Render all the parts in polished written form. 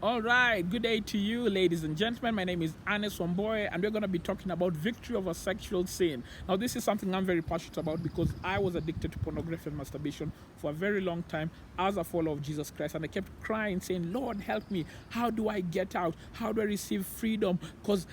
All right, good day to you, ladies and gentlemen. My name is Anes Wamboye, and we're going to be talking about victory over sexual sin. Now, this is something I'm very passionate about because I was addicted to pornography and masturbation for a very long time as a follower of Jesus Christ, and I kept crying, saying, Lord, help me. How do I get out? How do I receive freedom? Because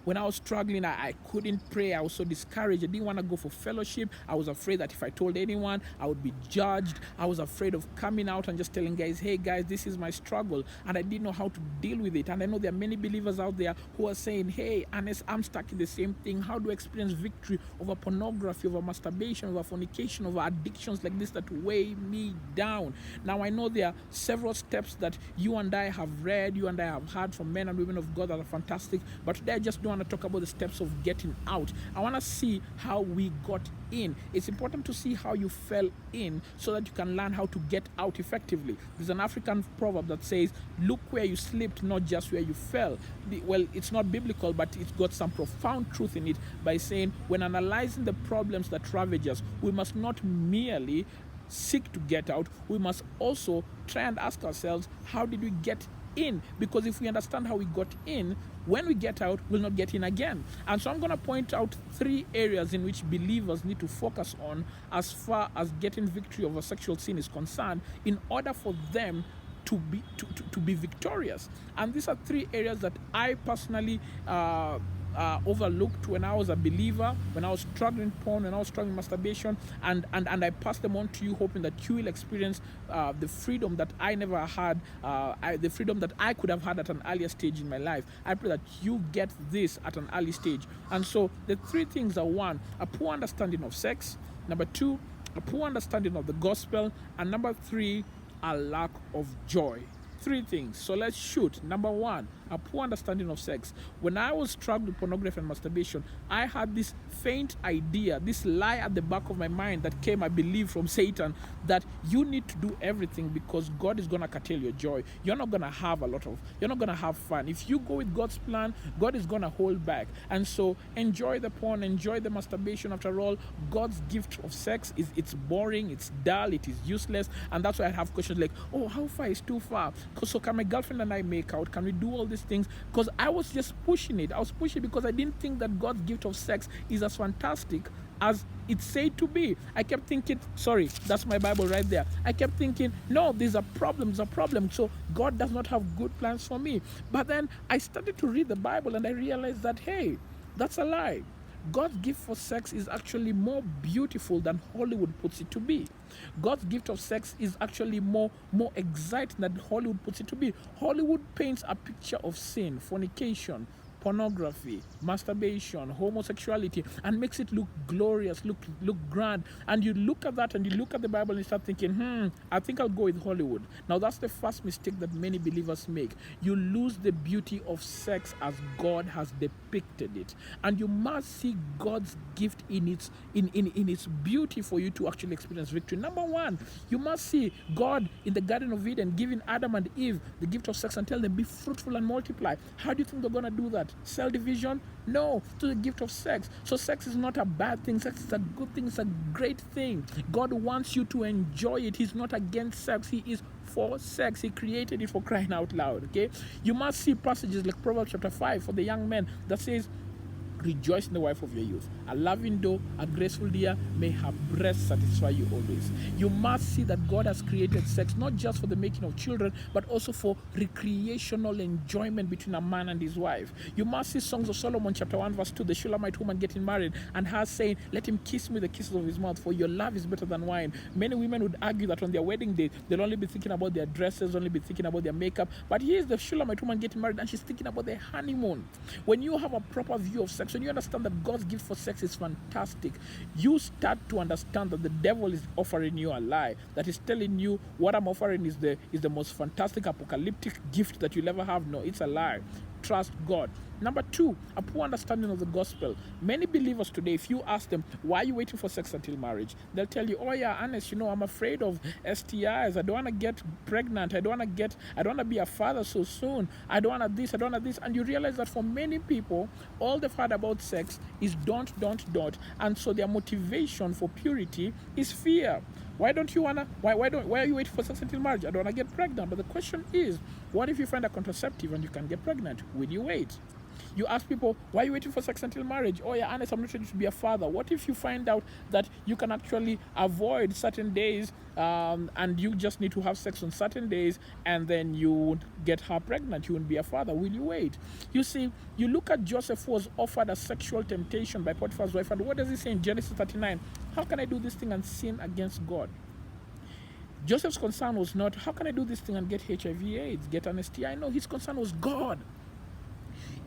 when I was struggling, I couldn't pray. I was so discouraged. I didn't want to go for fellowship. I was afraid that if I told anyone, I would be judged. I was afraid of coming out and just telling guys, hey, guys, this is my struggle, and I didn't know how to deal with it. And I know there are many believers out there who are saying, hey, Anes, I'm stuck in the same thing. How do I experience victory over pornography, over masturbation, over fornication, over addictions like this that weigh me down? Now, I know there are several steps that you and I have read, you and I have heard from men and women of God that are fantastic, but today I just don't want to talk about the steps of getting out. I want to see how we got in. It's important to see how you fell in so that you can learn how to get out effectively. There's an African proverb that says, look where you slipped, not just where you fell. Well, it's not biblical, but it's got some profound truth in it by saying, when analyzing the problems that ravage us, we must not merely seek to get out, we must also try and ask ourselves, how did we get in? Because if we understand how we got in, when we get out, we'll not get in again. And so I'm going to point out 3 areas in which believers need to focus on as far as getting victory over sexual sin is concerned, in order for them to be victorious. And these are 3 areas that I personally overlooked when I was a believer, when I was struggling porn, when I was struggling masturbation, and I pass them on to you, hoping that you will experience the freedom that I never had, the freedom that I could have had at an earlier stage in my life. I pray that you get this at an early stage. And so the 3 things are: 1, a poor understanding of sex; number 2, a poor understanding of the gospel; and number 3, a lack of joy. 3 things. So let's shoot. Number 1, a poor understanding of sex. When I was struggling with pornography and masturbation, I had this faint idea, this lie at the back of my mind that came, I believe, from Satan, that you need to do everything because God is going to curtail your joy. You're not going to have you're not going to have fun. If you go with God's plan, God is going to hold back. And so enjoy the porn, enjoy the masturbation. After all, God's gift of sex it's boring, it's dull, it is useless. And that's why I have questions like, oh, how far is too far? So can my girlfriend and I make out? Can we do all these things? Because I was just pushing it. I was pushing because I didn't think that God's gift of sex is as fantastic as it's said to be. I kept thinking, sorry, that's my Bible right there. I kept thinking, no, there's a problem. So God does not have good plans for me. But then I started to read the Bible and I realized that, hey, that's a lie. God's gift for sex is actually more beautiful than Hollywood puts it to be. God's gift of sex is actually more exciting than Hollywood puts it to be. Hollywood paints a picture of sin, fornication, pornography, masturbation, homosexuality, and makes it look glorious, look grand. And you look at that and you look at the Bible and you start thinking, I think I'll go with Hollywood. Now that's the first mistake that many believers make. You lose the beauty of sex as God has depicted it. And you must see God's gift in its beauty for you to actually experience victory. Number 1, you must see God in the Garden of Eden giving Adam and Eve the gift of sex and tell them, be fruitful and multiply. How do you think they're going to do that? Cell division? No, to the gift of sex. So sex is not a bad thing. Sex is a good thing. It's a great thing. God wants you to enjoy it. He's not against sex. He is for sex. He created it, for crying out loud. Okay? You must see passages like Proverbs chapter 5 for the young men that says, rejoice in the wife of your youth. A loving doe, a graceful deer, may her breast satisfy you always. You must see that God has created sex not just for the making of children, but also for recreational enjoyment between a man and his wife. You must see Songs of Solomon chapter 1 verse 2, the Shulamite woman getting married and her saying, let him kiss me with the kisses of his mouth, for your love is better than wine. Many women would argue that on their wedding day, they'll only be thinking about their dresses, only be thinking about their makeup. But here's the Shulamite woman getting married and she's thinking about their honeymoon. When you have a proper view of sex, when you understand that God's gift for sex is fantastic, you start to understand that the devil is offering you a lie, that is telling you what I'm offering is the most fantastic apocalyptic gift that you'll ever have. No, it's a lie. Trust God. Number 2, a poor understanding of the gospel. Many believers today, if you ask them, why are you waiting for sex until marriage? They'll tell you, oh yeah, Anes, I'm afraid of STIs. I don't want to get pregnant. I don't want to be a father so soon. I don't want this. And you realize that for many people, all they've heard about sex is don't. And so their motivation for purity is fear. Why don't you wanna? Why are you waiting for sex until marriage? I don't wanna get pregnant. But the question is, what if you find a contraceptive and you can get pregnant? Will you wait? You ask people, why are you waiting for sex until marriage? Oh yeah, Ernest, I'm not ready to be a father. What if you find out that you can actually avoid certain days and you just need to have sex on certain days and then you would get her pregnant? You won't be a father. Will you wait? You see, you look at Joseph, who was offered a sexual temptation by Potiphar's wife, and what does he say in Genesis 39? How can I do this thing and sin against God? Joseph's concern was not, how can I do this thing and get HIV/AIDS, get an STI? No, his concern was God.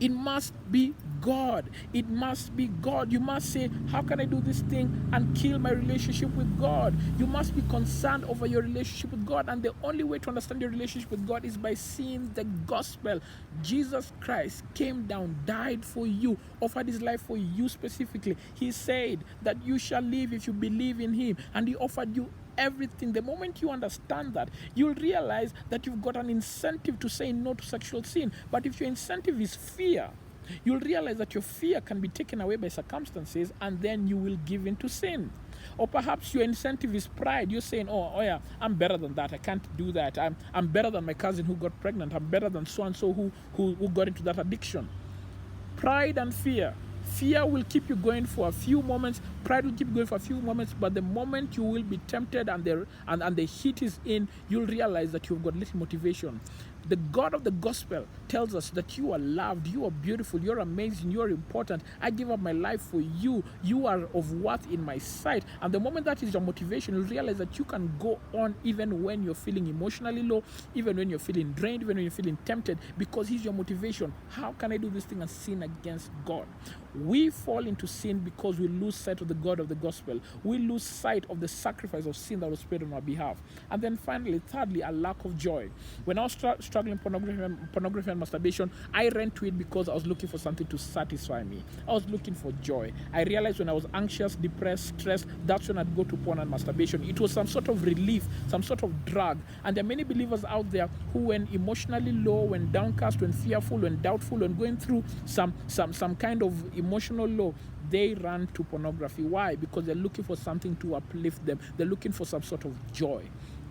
It must be God. It must be God. You must say, how can I do this thing and kill my relationship with God? You must be concerned over your relationship with God. And the only way to understand your relationship with God is by seeing the gospel. Jesus Christ came down, died for you, offered his life for you specifically. He said that you shall live if you believe in him. And he offered you everything. The moment you understand that, you'll realize that you've got an incentive to say no to sexual sin. But if your incentive is fear, you'll realize that your fear can be taken away by circumstances, and then you will give in to sin. Or perhaps your incentive is pride. You're saying, oh yeah, I'm better than that. I can't do that. I'm better than my cousin who got pregnant. I'm better than so and so who got into that addiction. Pride and fear. Fear will keep you going for a few moments. Pride will keep you going for a few moments. But the moment you will be tempted and the heat is in, you'll realize that you've got little motivation. The God of the gospel tells us that you are loved, you are beautiful, you're amazing, you're important. I give up my life for you. You are of worth in my sight. And the moment that is your motivation, you'll realize that you can go on even when you're feeling emotionally low, even when you're feeling drained, even when you're feeling tempted, because he's your motivation. How can I do this thing and sin against God? We fall into sin because we lose sight of the God of the gospel. We lose sight of the sacrifice of sin that was paid on our behalf. And then finally, thirdly, a lack of joy. When I was struggling pornography and masturbation, I ran to it because I was looking for something to satisfy me. I was looking for joy. I realized when I was anxious, depressed, stressed, that's when I'd go to porn and masturbation. It was some sort of relief, some sort of drug. And there are many believers out there who, when emotionally low, when downcast, when fearful, when doubtful, when going through some kind of emotional low, they run to pornography. Why? Because they're looking for something to uplift them. They're looking for some sort of joy.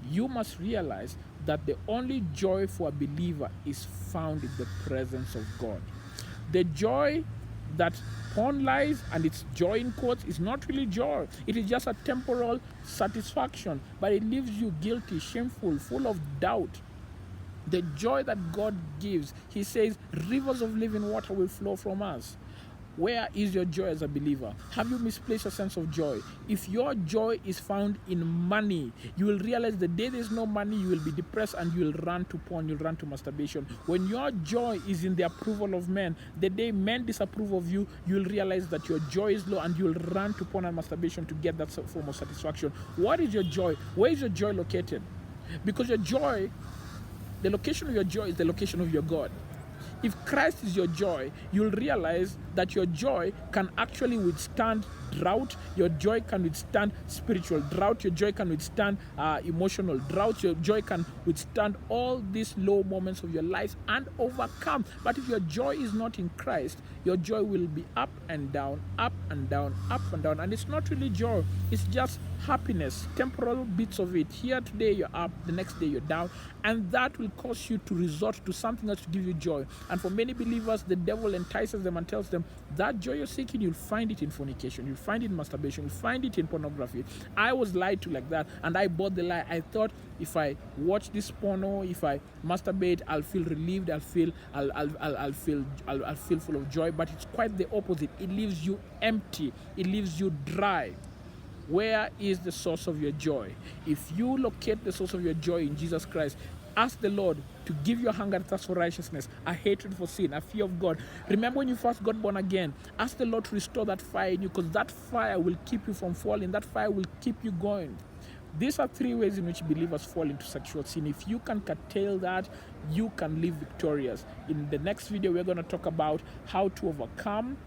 You must realize that the only joy for a believer is found in the presence of God. The joy that porn lies, and its joy in quotes, is not really joy. It is just a temporal satisfaction, but it leaves you guilty, shameful, full of doubt. The joy that God gives, he says, rivers of living water will flow from us. Where is your joy as a believer? Have you misplaced your sense of joy? If your joy is found in money, you will realize the day there's no money, you will be depressed and you will run to porn, you'll run to masturbation. When your joy is in the approval of men, the day men disapprove of you, you'll realize that your joy is low and you'll run to porn and masturbation to get that form of satisfaction. What is your joy? Where is your joy located? Because your joy, the location of your joy is the location of your God. If Christ is your joy, you'll realize that your joy can actually withstand drought. Your joy can withstand spiritual drought. Your joy can withstand emotional drought. Your joy can withstand all these low moments of your life and overcome. But if your joy is not in Christ, your joy will be up and down, up and down, up and down. And it's not really joy. It's just happiness, temporal bits of it. Here today you're up, the next day you're down. And that will cause you to resort to something else to give you joy. And for many believers, the devil entices them and tells them that joy you're seeking, you'll find it in fornication, you'll find it in masturbation, you'll find it in pornography. I was lied to like that, and I bought the lie. I thought if I watch this porno, if I masturbate, I'll feel relieved, I'll feel full of joy. But it's quite the opposite. It leaves you empty, it leaves you dry. Where is the source of your joy? If you locate the source of your joy in Jesus Christ, ask the Lord to give you a hunger and thirst for righteousness, a hatred for sin, a fear of God. Remember when you first got born again, ask the Lord to restore that fire in you, because that fire will keep you from falling. That fire will keep you going. These are three ways in which believers fall into sexual sin. If you can curtail that, you can live victorious. In the next video, we're going to talk about how to overcome.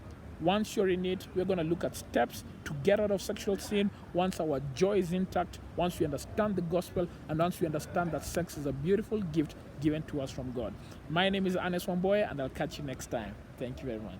Once you're in it, we're going to look at steps to get out of sexual sin. Once our joy is intact, once we understand the gospel, and once we understand that sex is a beautiful gift given to us from God. My name is Ernest Wamboye, and I'll catch you next time. Thank you very much.